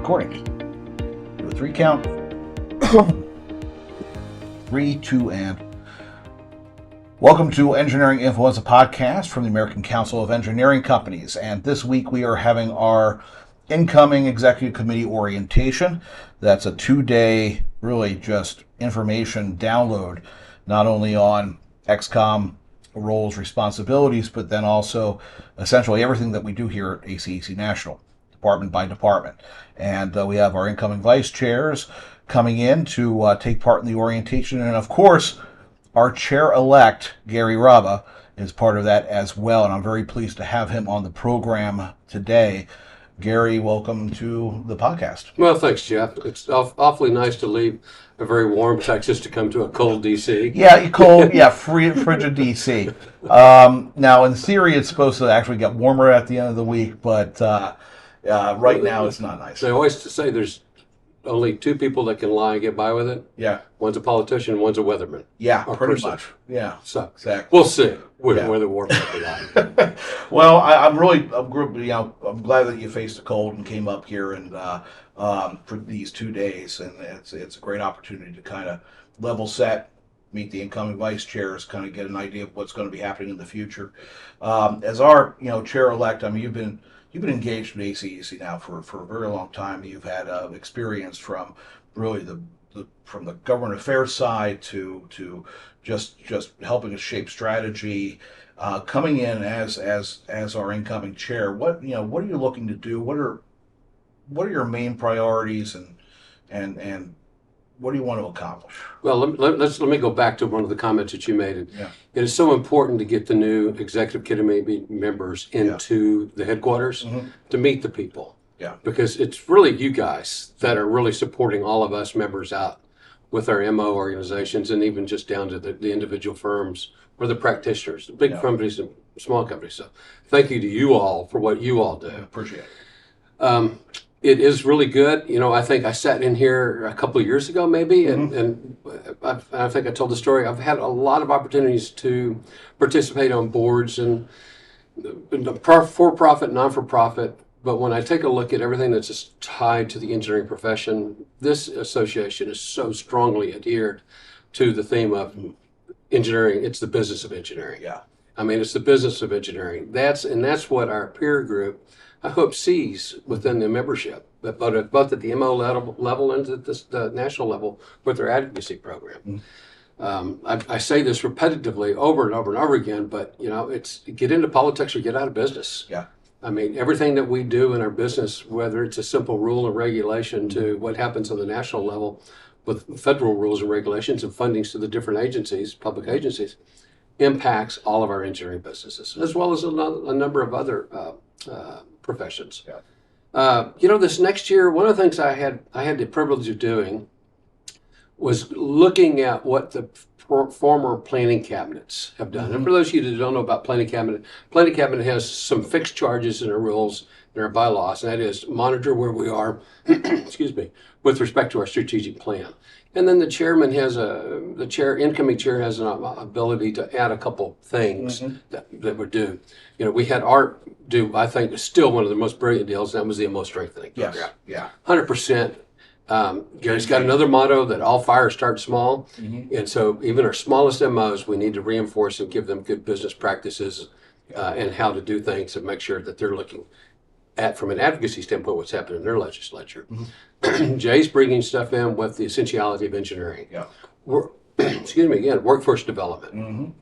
Recording. Do a 3 count. 3, 2, and. Welcome to Engineering Influenza Podcast from the American Council of Engineering Companies. And this week we are having our incoming Executive Committee orientation. That's a 2-day, really just information download, not only on XCOM roles, responsibilities, but then also essentially everything that we do here at ACEC National, department by department. And we have our incoming vice chairs coming in to take part in the orientation. And of course, our chair-elect, Gary Raba, is part of that as well. And I'm very pleased to have him on the program today. Gary, welcome to the podcast. Well, thanks, Jeff. It's awfully nice to leave a very warm Texas to come to a cold D.C. Yeah, cold, frigid D.C. Now, in theory, it's supposed to actually get warmer at the end of the week, but right now it's not nice. They always say there's only 2 people that can lie and get by with it. Yeah. One's a politician and one's a weatherman. Yeah, pretty much. Yeah. So exactly. We'll see whether warm or not. Well, I'm glad that you faced the cold and came up here and for these 2 days, and it's a great opportunity to kind of level set, meet the incoming vice chairs, kind of get an idea of what's going to be happening in the future. As our chair-elect, I mean, you've been engaged with ACEC now for a very long time. You've had experience from really from the government affairs side to just helping us shape strategy. Coming in as our incoming chair, what are you looking to do? What are your main priorities and what do you want to accomplish? Well, let me go back to one of the comments that you made. Yeah. It is so important to get the new executive committee members into the headquarters to meet the people. Yeah. Because it's really you guys that are really supporting all of us members out with our MO organizations, and even just down to the individual firms or the practitioners, the big companies and small companies. So thank you to you all for what you all do. I appreciate it. It is really good. I think I sat in here a couple of years ago maybe, and I think I told the story. I've had a lot of opportunities to participate on boards and for-profit, non-for-profit. But when I take a look at everything that's just tied to the engineering profession, this association is so strongly adhered to the theme of engineering. It's the business of engineering. Yeah. I mean, it's the business of engineering. That's what our peer group, I hope, sees within the membership, both at the MO level and at the national level with their advocacy program. I say this repetitively over and over and over again, but it's get into politics or get out of business. Yeah. I mean, everything that we do in our business, whether it's a simple rule and regulation to what happens on the national level with federal rules and regulations and fundings to the different agencies, public agencies, impacts all of our engineering businesses, as well as a number of other professions. Yeah. This next year, one of the things I had the privilege of doing was looking at what the former planning cabinets have done. And for those of you that don't know about planning cabinet has some fixed charges in our incoming and our bylaws, and that is monitor where we are, with respect to our strategic plan. And then the chairman incoming chair has an ability to add a couple things that would do. We had Art do, I think, is still one of the most brilliant deals, and that was the MO strengthening program. Yes. Yeah. 100%. Gary's got another motto that all fires start small. And so even our smallest MOs, we need to reinforce and give them good business practices and how to do things and make sure that they're looking at, from an advocacy standpoint, what's happening in their legislature. Jay's bringing stuff in with the essentiality of engineering. Yeah. Workforce development.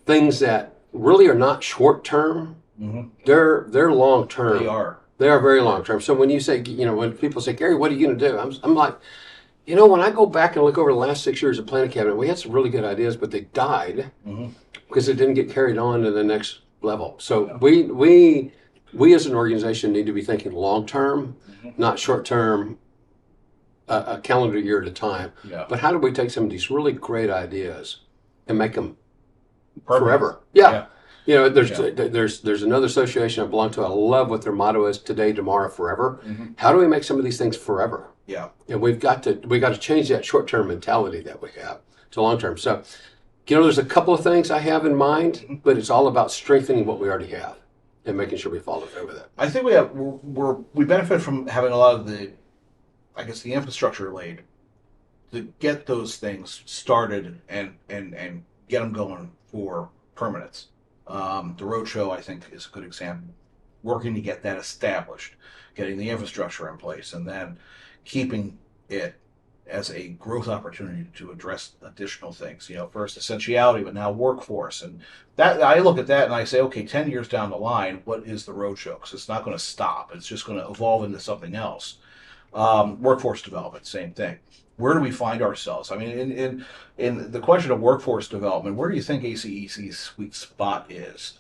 Things that really are not short term. They're long term. They are very long term. So when you say, when people say, Gary, what are you going to do? I'm like, when I go back and look over the last 6 years of planning cabinet, we had some really good ideas, but they died because it didn't get carried on to the next level. So we as an organization need to be thinking long term, not short term, a calendar year at a time. Yeah. But how do we take some of these really great ideas and make them Perfect. forever? Yeah. There's another association I belong to. I love what their motto is: today, tomorrow, forever. How do we make some of these things forever? Yeah. And we got to change that short-term mentality that we have to long-term. So, there's a couple of things I have in mind, but it's all about strengthening what we already have. and making sure we follow through with it. I think we benefit from having a lot of the infrastructure laid to get those things started and get them going for permanence. The roadshow, I think, is a good example. Working to get that established, getting the infrastructure in place, and then keeping it as a growth opportunity to address additional things. First essentiality, but now workforce. And that I look at that and I say, okay, 10 years down the line, what is the roadshow? Because it's not going to stop. It's just going to evolve into something else. Workforce development, same thing. Where do we find ourselves? I mean, in the question of workforce development, where do you think ACEC's sweet spot is?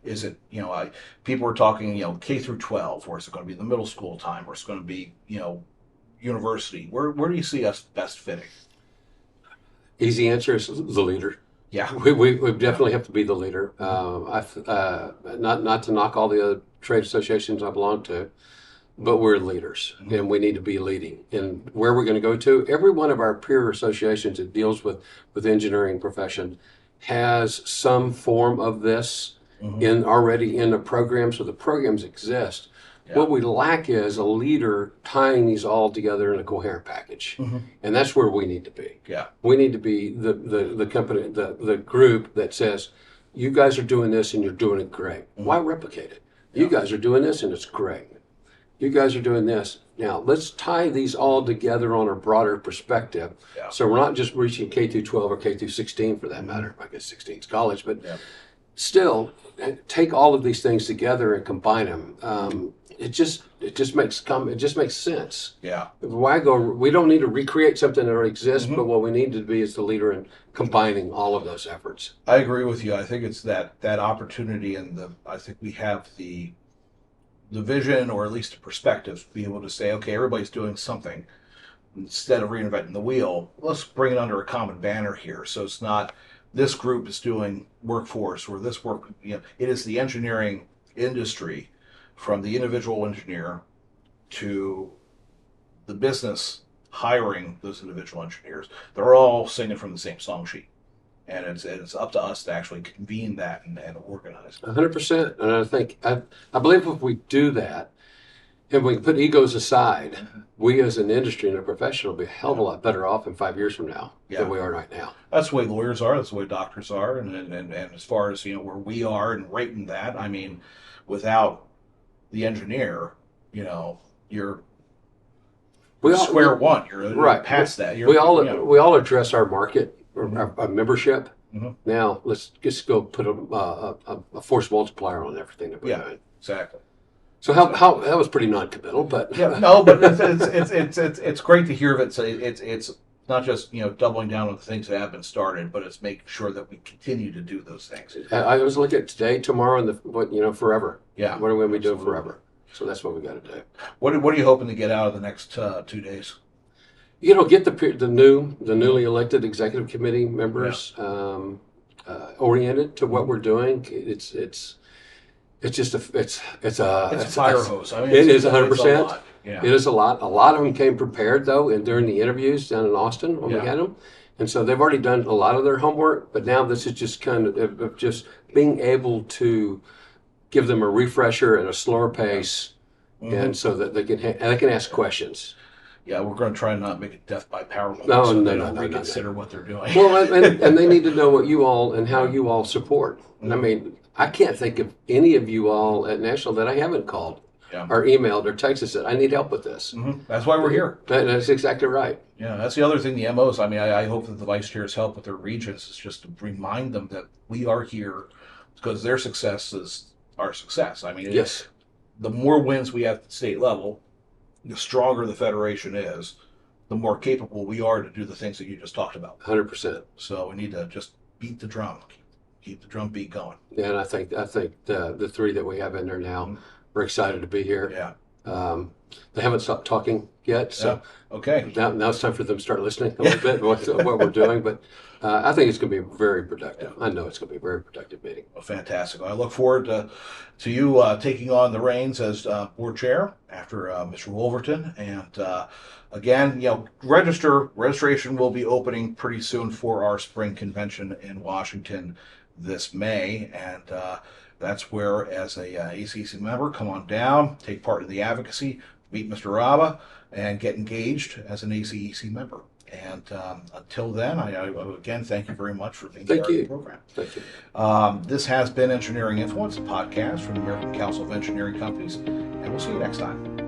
Is it, people are talking, K through 12, or is it going to be the middle school time, or is it going to be, university? Where do you see us best fitting? Easy answer is the leader. Yeah, we definitely have to be the leader. Not to knock all the other trade associations I belong to, but we're leaders, and we need to be leading. And where we're going to go to, every one of our peer associations that deals with engineering profession has some form of this already in the program, so the programs exist. Yeah. What we lack is a leader tying these all together in a coherent package, and that's where we need to be. Yeah, we need to be the company, the group that says, "You guys are doing this, and you're doing it great. Why replicate it? You guys are doing this, and it's great. You guys are doing this. Now let's tie these all together on a broader perspective, so we're not just reaching K through 12 or K through 16 for that matter. I guess 16 is college, but still, take all of these things together and combine them. It just makes sense. Yeah. Why go? We don't need to recreate something that already exists, but what we need to be is the leader in combining all of those efforts. I agree with you. I think it's that opportunity, and I think we have the vision, or at least the perspective, to be able to say, okay, everybody's doing something. Instead of reinventing the wheel, let's bring it under a common banner here. So it's not this group is doing workforce, or this work. It is the engineering industry, from the individual engineer to the business hiring those individual engineers. They're all singing from the same song sheet. And it's up to us to actually convene that and organize. 100%. And I think, I believe if we do that, and we put egos aside, we as an industry and a profession will be a hell of a lot better off in 5 years from now than we are right now. That's the way lawyers are. That's the way doctors are. And as far as, where we are and rating that, I mean, without the engineer, you're square one. You're right past that. We all address our market, our membership. Now let's just go put a force multiplier on everything that we're doing. Exactly. So how that was pretty non-committal, but but it's great to hear of it. So it's not just doubling down on the things that have been started, but it's making sure that we continue to do those things. I was looking at today, tomorrow, and forever. Yeah. What are we going to be doing forever? So that's what we got to do. What are you hoping to get out of the next 2 days? Get the newly elected executive committee members oriented to what we're doing. It's just a fire hose. I mean, it is 100%. It is a lot. A lot of them came prepared though, and during the interviews down in Austin when we had them, and so they've already done a lot of their homework. But now this is just kind of just being able to give them a refresher at a slower pace, and so that they can ask questions. Yeah, we're going to try and not make it death by PowerPoint. No, they don't reconsider what they're doing. Well, and they need to know what you all and how you all support. I mean, I can't think of any of you all at National that I haven't called or emailed or texted said, I need help with this. That's why we're here. That's exactly right. Yeah, that's the other thing, the MOs. I mean, I hope that the vice chairs help with their regions is just to remind them that we are here because their success is our success. I mean, the more wins we have at the state level, the stronger the federation is, the more capable we are to do the things that you just talked about. 100%. So we need to just beat the drum, keep the drum beat going. Yeah, and I think the three that we have in there now, we're excited to be here. Yeah. They haven't stopped talking yet, so okay. Now it's time for them to start listening a little bit what we're doing. But I think it's going to be very productive. I know it's going to be a very productive meeting. Well, fantastic. I look forward to you taking on the reins as board chair after Mr. Wolverton. And again, registration will be opening pretty soon for our spring convention in Washington this May. And That's where, as a ACEC member, come on down, take part in the advocacy, meet Mr. Raba, and get engaged as an ACEC member. And until then, I again thank you very much for being part of the program. Thank you. This has been Engineering Influence, a podcast from the American Council of Engineering Companies, and we'll see you next time.